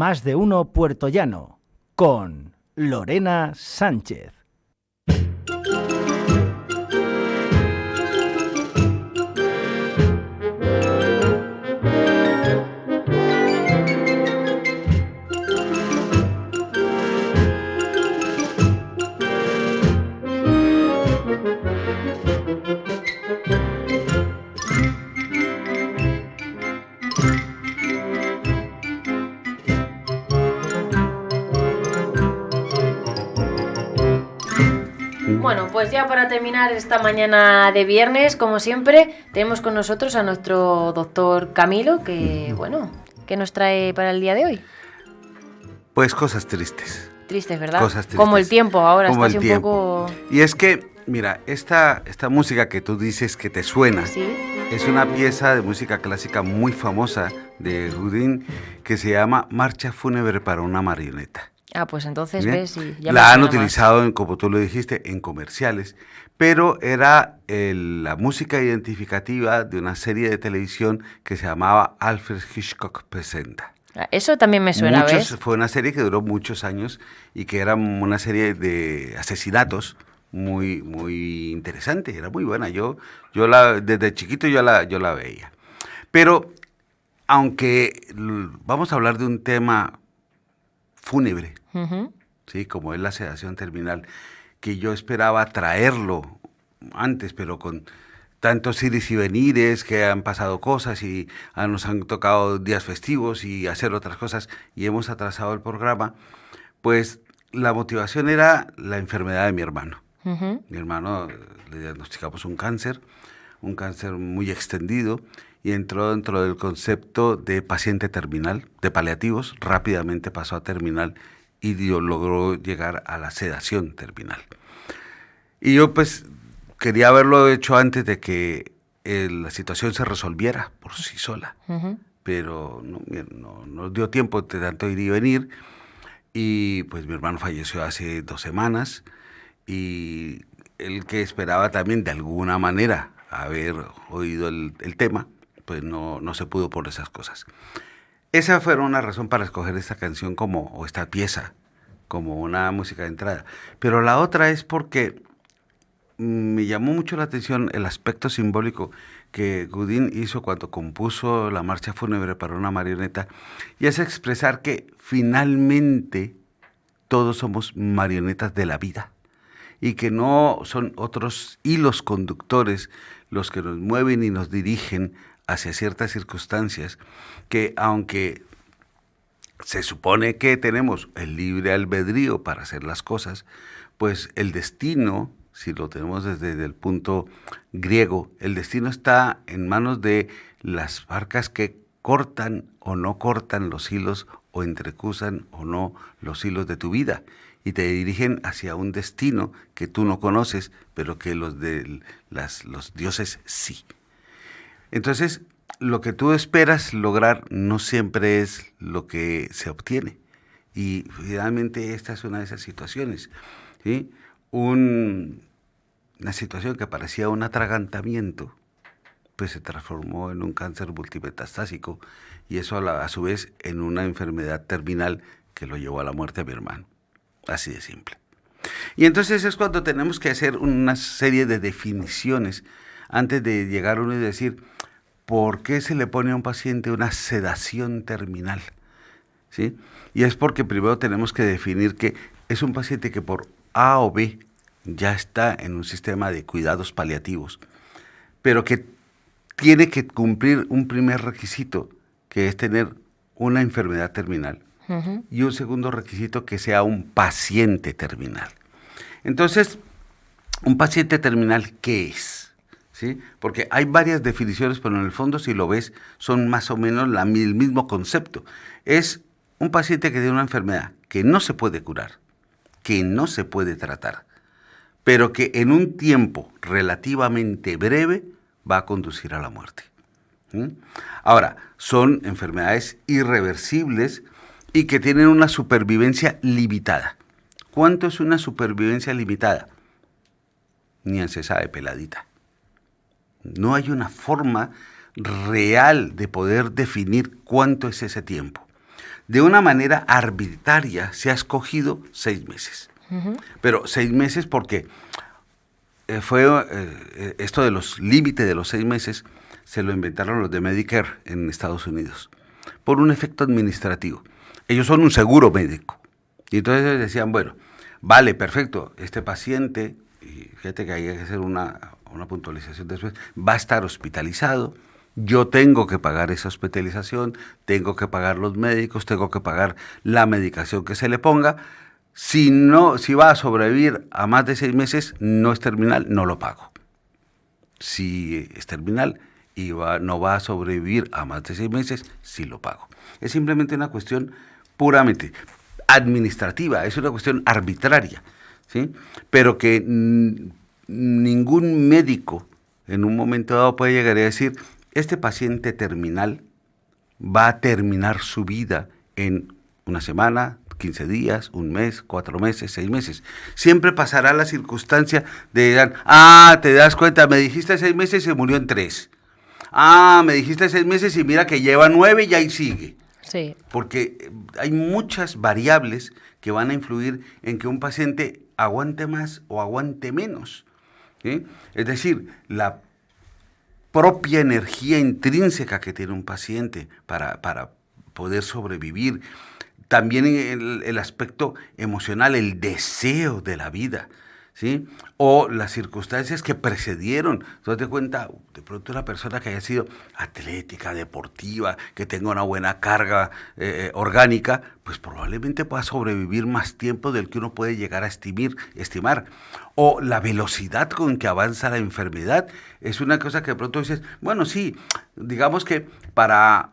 Más de uno puertollano con Lorena Sánchez. Bueno, pues ya para terminar esta mañana de viernes, como siempre, tenemos con nosotros a nuestro doctor Camilo, que, bueno, ¿qué nos trae para el día de hoy? Pues cosas tristes. Tristes, ¿verdad? Cosas tristes. Como el tiempo ahora, como está así un poco... Y es que, mira, esta música que tú dices que te suena, ¿Sí? es una pieza de música clásica muy famosa de Goodin que se llama Marcha fúnebre para una marioneta. Ah, pues entonces ¿Bien? ves y ya me la han suena utilizado, como tú lo dijiste, en comerciales, pero era la música identificativa de una serie de televisión que se llamaba Alfred Hitchcock Presenta. más. Eso también me suena, ¿ves? Fue una serie que duró muchos años y que era una serie de asesinatos muy, muy interesante, era muy buena. Desde chiquito yo la veía. Pero, aunque vamos a hablar de un tema fúnebre, Uh-huh. ¿sí? Como es la sedación terminal, que yo esperaba traerlo antes, pero con tantos iris y venires, que han pasado cosas y nos han tocado días festivos y hacer otras cosas y hemos atrasado el programa, pues la motivación era la enfermedad de mi hermano. Uh-huh. Mi hermano le diagnosticamos un cáncer muy extendido, y entró dentro del concepto de paciente terminal, de paliativos, rápidamente pasó a terminal y logró llegar a la sedación terminal. Y yo pues quería haberlo hecho antes de que la situación se resolviera por sí sola, Uh-huh. pero no nos dio tiempo de tanto ir y venir, y pues mi hermano falleció hace 2 semanas, y el que esperaba también de alguna manera haber oído el tema, pues no se pudo por esas cosas. Esa fue una razón para escoger esta canción o esta pieza como una música de entrada. Pero la otra es porque me llamó mucho la atención el aspecto simbólico que Goodin hizo cuando compuso la marcha fúnebre para una marioneta, y es expresar que finalmente todos somos marionetas de la vida y que no son otros hilos conductores los que nos mueven y nos dirigen hacia ciertas circunstancias, que aunque se supone que tenemos el libre albedrío para hacer las cosas, pues el destino, si lo tenemos desde el punto griego, el destino está en manos de las barcas que cortan o no cortan los hilos, o entrecruzan o no los hilos de tu vida, y te dirigen hacia un destino que tú no conoces, pero que los dioses sí. Entonces, lo que tú esperas lograr no siempre es lo que se obtiene. Y finalmente esta es una de esas situaciones, ¿sí? Una situación que parecía un atragantamiento, pues se transformó en un cáncer multimetastásico, y eso a su vez en una enfermedad terminal que lo llevó a la muerte de mi hermano. Así de simple. Y entonces es cuando tenemos que hacer una serie de definiciones antes de llegar uno y decir, ¿por qué se le pone a un paciente una sedación terminal? ¿Sí? Y es porque primero tenemos que definir que es un paciente que por A o B ya está en un sistema de cuidados paliativos, pero que tiene que cumplir un primer requisito, que es tener una enfermedad terminal, uh-huh, y un segundo requisito, que sea un paciente terminal. Entonces, ¿un paciente terminal qué es? ¿Sí? Porque hay varias definiciones, pero en el fondo, si lo ves, son más o menos el mismo concepto. Es un paciente que tiene una enfermedad que no se puede curar, que no se puede tratar, pero que en un tiempo relativamente breve va a conducir a la muerte. ¿Sí? Ahora, son enfermedades irreversibles y que tienen una supervivencia limitada. ¿Cuánto es una supervivencia limitada? Ni se sabe, peladita. No hay una forma real de poder definir cuánto es ese tiempo. de una manera arbitraria se ha escogido 6 meses. Pero 6 meses porque esto de los límites de los 6 meses se lo inventaron los de Medicare en Estados Unidos por un efecto administrativo. Ellos son un seguro médico. Y entonces ellos decían, bueno, vale, perfecto, este paciente, y fíjate que hay que hacer una puntualización después, va a estar hospitalizado, yo tengo que pagar esa hospitalización, tengo que pagar los médicos, tengo que pagar la medicación que se le ponga. Si va a sobrevivir a más de 6 meses, no es terminal, no lo pago. Si es terminal y no va a sobrevivir a más de 6 meses, sí lo pago. Es simplemente una cuestión puramente administrativa, es una cuestión arbitraria, ¿sí? Pero que ningún médico en un momento dado puede llegar a decir, este paciente terminal va a terminar su vida en una semana, 15 días, un mes, 4 meses, 6 meses. Siempre pasará la circunstancia de, te das cuenta, me dijiste 6 meses y se murió en 3. Me dijiste 6 meses y mira que lleva 9 y ahí sigue. Sí. Porque hay muchas variables que van a influir en que un paciente aguante más o aguante menos, ¿sí? Es decir, la propia energía intrínseca que tiene un paciente para poder sobrevivir, también el aspecto emocional, el deseo de la vida, ¿sí? O las circunstancias que precedieron. Tú te das cuenta, de pronto una persona que haya sido atlética, deportiva, que tenga una buena carga orgánica, pues probablemente pueda sobrevivir más tiempo del que uno puede llegar a estimar. O la velocidad con que avanza la enfermedad es una cosa que de pronto dices, bueno, sí, digamos que para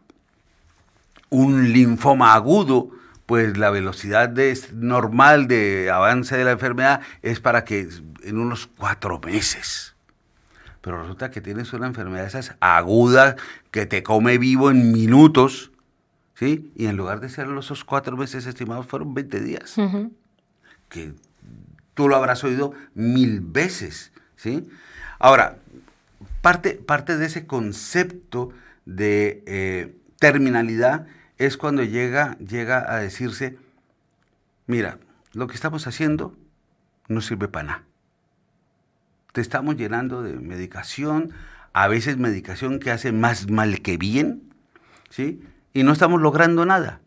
un linfoma agudo, pues la velocidad normal de avance de la enfermedad es para que en unos 4 meses. Pero resulta que tienes una enfermedad de esas agudas que te come vivo en minutos, ¿sí? Y en lugar de ser esos 4 meses estimados, fueron 20 días. Que tú lo habrás oído 1000 veces, ¿sí? Ahora, parte de ese concepto de terminalidad es cuando llega a decirse, mira, lo que estamos haciendo no sirve para nada. Te estamos llenando de medicación, a veces medicación que hace más mal que bien, ¿sí? Y no estamos logrando nada.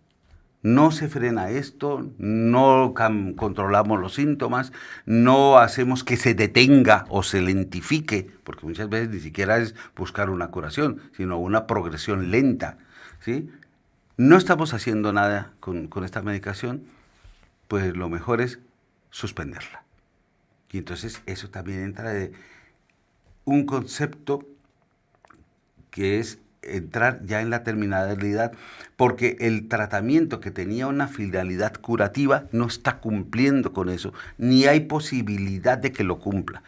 No se frena esto, no controlamos los síntomas, no hacemos que se detenga o se lentifique, porque muchas veces ni siquiera es buscar una curación, sino una progresión lenta, ¿sí? No estamos haciendo nada con esta medicación, pues lo mejor es suspenderla. Y entonces eso también entra de un concepto que es entrar ya en la terminalidad, porque el tratamiento que tenía una finalidad curativa no está cumpliendo con eso, ni hay posibilidad de que lo cumpla.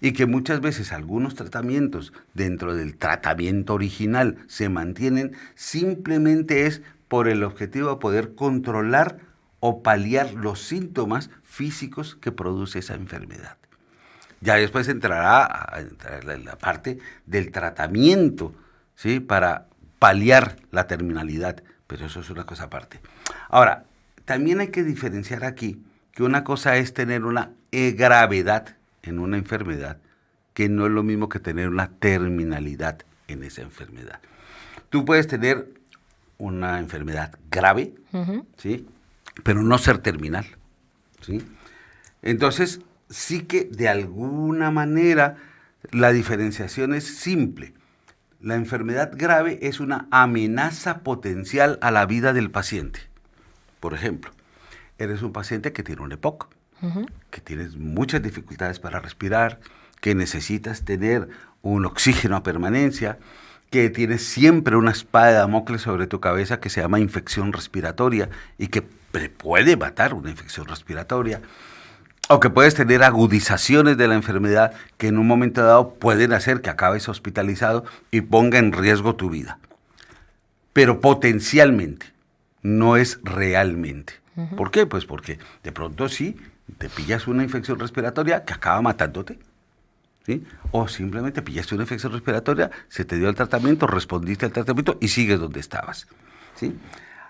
Y que muchas veces algunos tratamientos dentro del tratamiento original se mantienen, simplemente es por el objetivo de poder controlar o paliar los síntomas físicos que produce esa enfermedad. Ya después entrará la parte del tratamiento, ¿sí? Para paliar la terminalidad, pero eso es una cosa aparte. Ahora, también hay que diferenciar aquí que una cosa es tener una gravedad en una enfermedad, que no es lo mismo que tener una terminalidad en esa enfermedad. Tú puedes tener una enfermedad grave, ¿sí? Pero no ser terminal, ¿sí? Entonces, sí que de alguna manera la diferenciación es simple. La enfermedad grave es una amenaza potencial a la vida del paciente. Por ejemplo, eres un paciente que tiene un EPOC, que tienes muchas dificultades para respirar, que necesitas tener un oxígeno a permanencia, que tienes siempre una espada de Damocles sobre tu cabeza que se llama infección respiratoria y que puede matar una infección respiratoria, o que puedes tener agudizaciones de la enfermedad que en un momento dado pueden hacer que acabes hospitalizado y ponga en riesgo tu vida. Pero potencialmente, no es realmente. ¿Por qué? Pues porque de pronto sí, te pillas una infección respiratoria que acaba matándote, ¿sí? O simplemente pillaste una infección respiratoria, se te dio el tratamiento, respondiste al tratamiento y sigues donde estabas, ¿sí?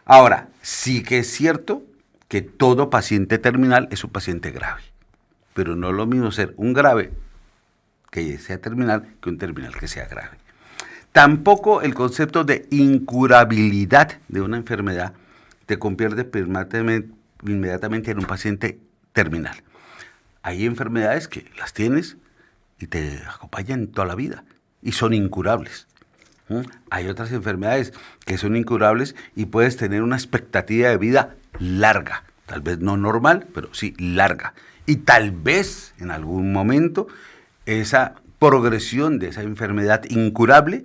Ahora, sí que es cierto que todo paciente terminal es un paciente grave, pero no es lo mismo ser un grave que sea terminal que un terminal que sea grave. Tampoco el concepto de incurabilidad de una enfermedad te convierte inmediatamente en un paciente terminal. Hay enfermedades que las tienes y te acompañan toda la vida y son incurables. Hay otras enfermedades que son incurables y puedes tener una expectativa de vida larga, tal vez no normal, pero sí larga. Y tal vez en algún momento esa progresión de esa enfermedad incurable,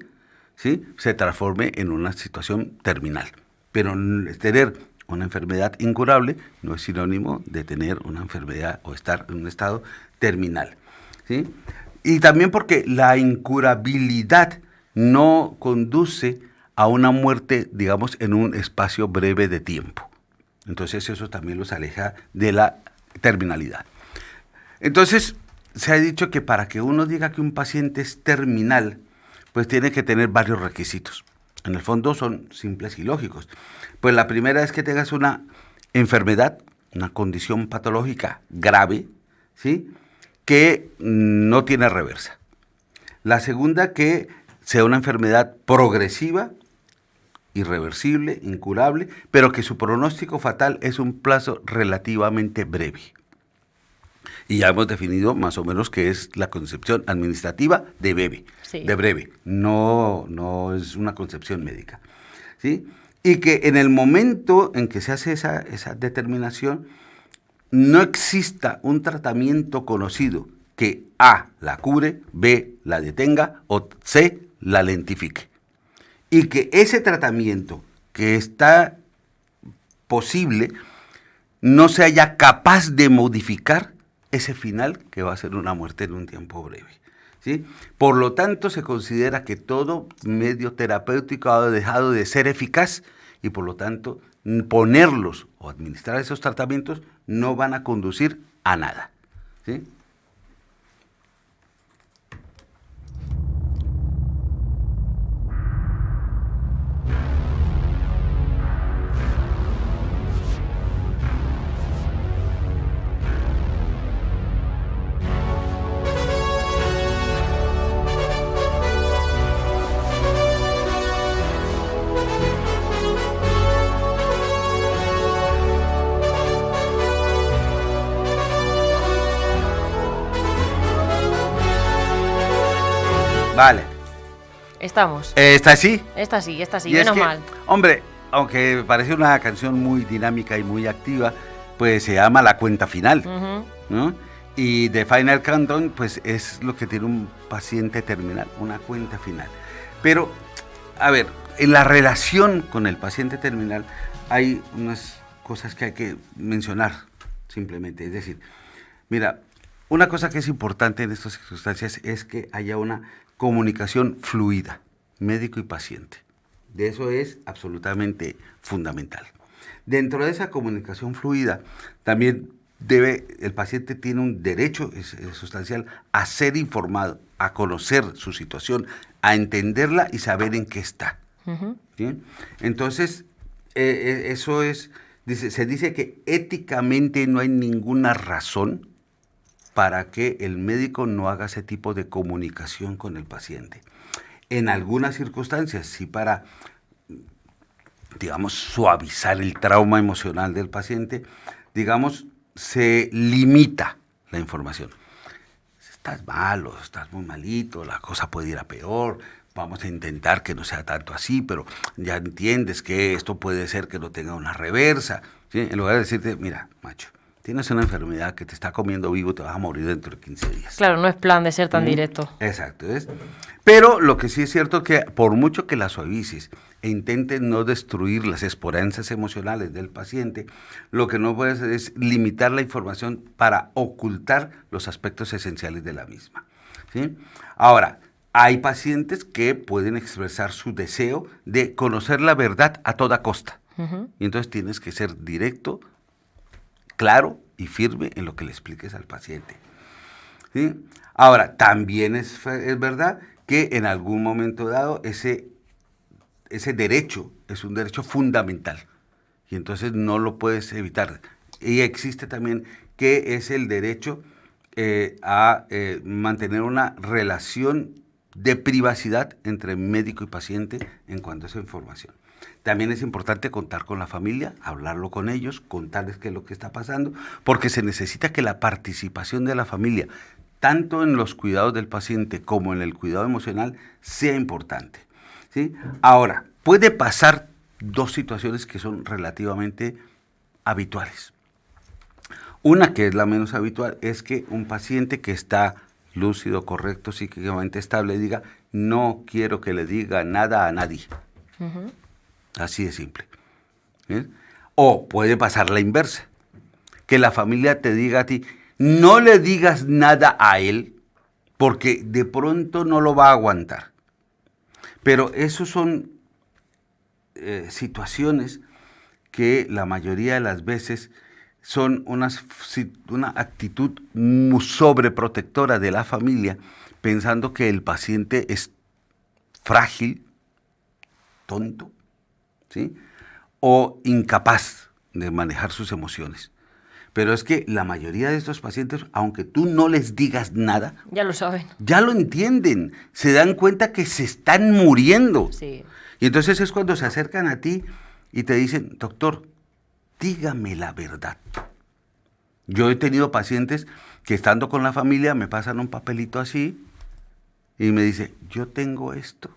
¿sí?, se transforme en una situación terminal. Pero tener una enfermedad incurable no es sinónimo de tener una enfermedad o estar en un estado terminal, ¿sí? Y también porque la incurabilidad no conduce a una muerte, digamos, en un espacio breve de tiempo. Entonces eso también los aleja de la terminalidad. Entonces se ha dicho que para que uno diga que un paciente es terminal, pues tiene que tener varios requisitos. En el fondo son simples y lógicos. Pues la primera es que tengas una enfermedad, una condición patológica grave, ¿sí?, que no tiene reversa. La segunda, que sea una enfermedad progresiva, irreversible, incurable, pero que su pronóstico fatal es un plazo relativamente breve. Y ya hemos definido más o menos qué es la concepción administrativa de breve, Sí. de breve, no es una concepción médica, ¿sí? Y que en el momento en que se hace esa determinación, no exista un tratamiento conocido que A, la cure, B, la detenga o C, la lentifique. Y que ese tratamiento que está posible no se haya capaz de modificar ese final que va a ser una muerte en un tiempo breve, ¿sí? Por lo tanto, se considera que todo medio terapéutico ha dejado de ser eficaz y por lo tanto ponerlos o administrar esos tratamientos no van a conducir a nada, ¿sí? Vale. Estamos. ¿Está así? Esta sí, Y es menos que, mal. hombre, aunque parece una canción muy dinámica y muy activa, pues se llama La Cuenta Final, Ujú. ¿no? Y The Final Countdown, pues es lo que tiene un paciente terminal, una cuenta final. Pero, a ver, en la relación con el paciente terminal hay unas cosas que hay que mencionar simplemente. Es decir, mira, una cosa que es importante en estas circunstancias es que haya una comunicación fluida, médico y paciente. De eso es absolutamente fundamental. Dentro de esa comunicación fluida, también el paciente tiene un derecho sustancial a ser informado, a conocer su situación, a entenderla y saber en qué está. Ujú. ¿Sí? Entonces, eso es, se dice que éticamente no hay ninguna razón para que el médico no haga ese tipo de comunicación con el paciente. En algunas circunstancias, sí, para, digamos, suavizar el trauma emocional del paciente, digamos, se limita la información. Estás malo, estás muy malito, la cosa puede ir a peor, vamos a intentar que no sea tanto así, pero ya entiendes que esto puede ser que no tenga una reversa, ¿sí? En lugar de decirte, mira, macho, tienes una enfermedad que te está comiendo vivo, te vas a morir dentro de 15 días. Claro, no es plan de ser tan directo. Exacto, ¿ves? Pero lo que sí es cierto es que por mucho que la suavices e intentes no destruir las esperanzas emocionales del paciente, lo que no puedes hacer es limitar la información para ocultar los aspectos esenciales de la misma, ¿sí? Ahora, hay pacientes que pueden expresar su deseo de conocer la verdad a toda costa. Ujú. Y entonces tienes que ser directo, claro y firme en lo que le expliques al paciente, ¿sí? Ahora, también es verdad que en algún momento dado ese derecho es un derecho fundamental, y entonces no lo puedes evitar. Y existe también que es el derecho a mantener una relación de privacidad entre médico y paciente en cuanto a esa información. También es importante contar con la familia, hablarlo con ellos, contarles qué es lo que está pasando, porque se necesita que la participación de la familia, tanto en los cuidados del paciente como en el cuidado emocional, sea importante, ¿sí? Ahora, puede pasar dos situaciones que son relativamente habituales. Una, que es la menos habitual, es que un paciente que está lúcido, correcto, psíquicamente estable, diga, no quiero que le diga nada a nadie. Ujú. Así de simple. ¿Sí? O puede pasar la inversa, que la familia te diga a ti, no le digas nada a él, porque de pronto no lo va a aguantar. Pero esos son situaciones que la mayoría de las veces son una actitud muy sobreprotectora de la familia, pensando que el paciente es frágil, tonto, ¿sí? O incapaz de manejar sus emociones. Pero es que la mayoría de estos pacientes, aunque tú no les digas nada, Ya lo saben. ya lo entienden, se dan cuenta que se están muriendo. Sí. Y entonces es cuando se acercan a ti y te dicen, doctor, dígame la verdad. Yo he tenido pacientes que estando con la familia me pasan un papelito así y me dice, yo tengo esto.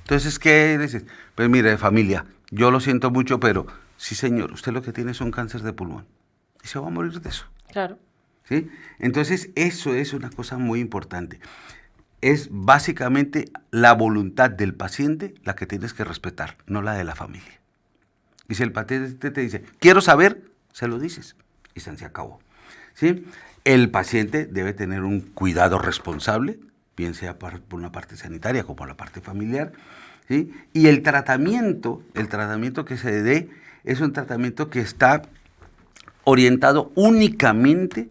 Entonces, ¿qué dices? Pues mire, familia, yo lo siento mucho, pero sí, señor, usted lo que tiene es un cáncer de pulmón y se va a morir de eso. Claro. ¿Sí? Entonces, eso es una cosa muy importante. Es básicamente la voluntad del paciente la que tienes que respetar, no la de la familia. Y si el paciente te dice, quiero saber, se lo dices y se acabó. ¿Sí? El paciente debe tener un cuidado responsable, bien sea por una parte sanitaria como la parte familiar, ¿sí? Y el tratamiento que se dé es un tratamiento que está orientado únicamente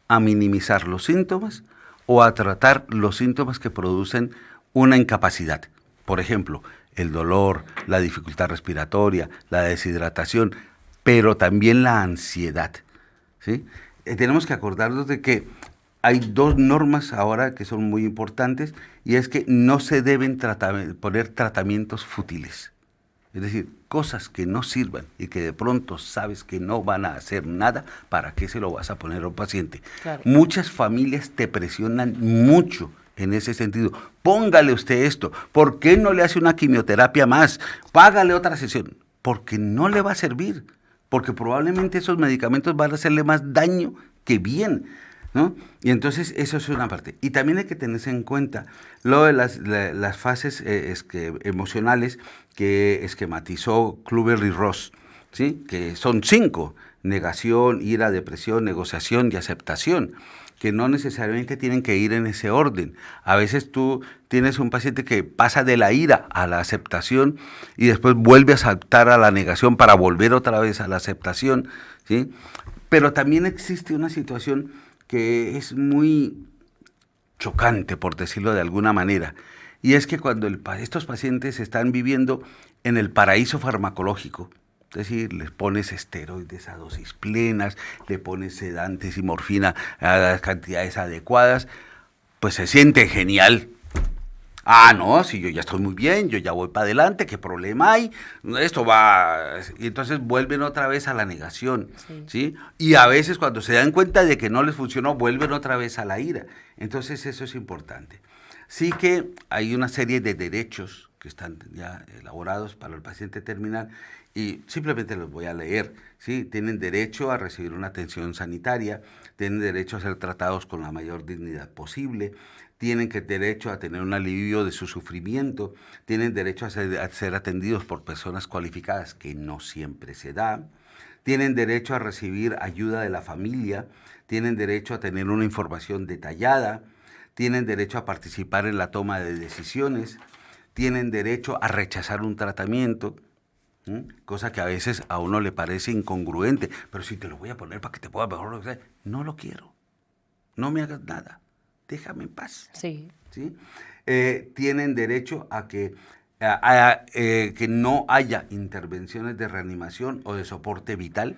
a minimizar los síntomas o a tratar los síntomas que producen una incapacidad. Por ejemplo, el dolor, la dificultad respiratoria, la deshidratación, pero también la ansiedad, ¿sí? Tenemos que acordarnos de que hay dos normas ahora que son muy importantes y es que no se deben poner tratamientos fútiles. Es decir, cosas que no sirvan y que de pronto sabes que no van a hacer nada, ¿para qué se lo vas a poner a un paciente? Claro. Muchas familias te presionan mucho en ese sentido. Póngale usted esto. ¿Por qué no le hace una quimioterapia más? Págale otra sesión. Porque no le va a servir. Porque probablemente esos medicamentos van a hacerle más daño que bien, ¿no? Y entonces eso es una parte. Y también hay que tenerse en cuenta lo de las fases emocionales que esquematizó Kübler-Ross, ¿sí? Que son 5: negación, ira, depresión, negociación y aceptación, que no necesariamente tienen que ir en ese orden. A veces tú tienes un paciente que pasa de la ira a la aceptación y después vuelve a saltar a la negación para volver otra vez a la aceptación, ¿sí? Pero también existe una situación que es muy chocante, por decirlo de alguna manera, y es que cuando estos pacientes están viviendo en el paraíso farmacológico, es decir, les pones esteroides a dosis plenas, le pones sedantes y morfina a las cantidades adecuadas, pues se siente genial. Ah, no, si yo ya estoy muy bien, yo ya voy para adelante, ¿qué problema hay? Esto va... Y entonces vuelven otra vez a la negación, Sí. ¿sí? Y a veces cuando se dan cuenta de que no les funcionó, vuelven otra vez a la ira. Entonces eso es importante. Sí que hay una serie de derechos que están ya elaborados para el paciente terminal y simplemente los voy a leer, ¿sí? Tienen derecho a recibir una atención sanitaria, tienen derecho a ser tratados con la mayor dignidad posible, tienen derecho a tener un alivio de su sufrimiento, tienen derecho a ser atendidos por personas cualificadas, que no siempre se da, tienen derecho a recibir ayuda de la familia, tienen derecho a tener una información detallada, tienen derecho a participar en la toma de decisiones, tienen derecho a rechazar un tratamiento, cosa que a veces a uno le parece incongruente, pero si te lo voy a poner para que te pueda mejorar, no lo quiero, no me hagas nada. Déjame en paz. Sí. ¿Sí? Tienen derecho a que que no haya intervenciones de reanimación o de soporte vital.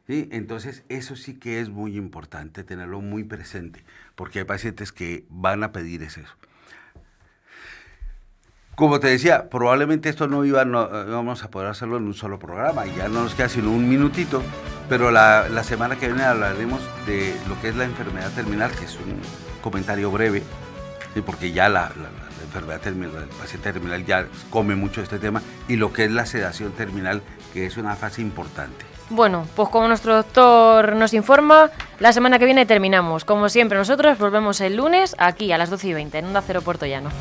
¿Sí? Entonces, eso sí que es muy importante tenerlo muy presente, porque hay pacientes que van a pedir eso. Como te decía, probablemente esto no íbamos a poder hacerlo en un solo programa, y ya no nos queda sino un minutito, pero la semana que viene hablaremos de lo que es la enfermedad terminal, que es un comentario breve, ¿sí? Porque ya la enfermedad terminal, el paciente terminal ya come mucho este tema, y lo que es la sedación terminal, que es una fase importante. Bueno, pues como nuestro doctor nos informa, la semana que viene terminamos. Como siempre, nosotros volvemos el lunes aquí a las 12:20 en Onda Cero Puertollano.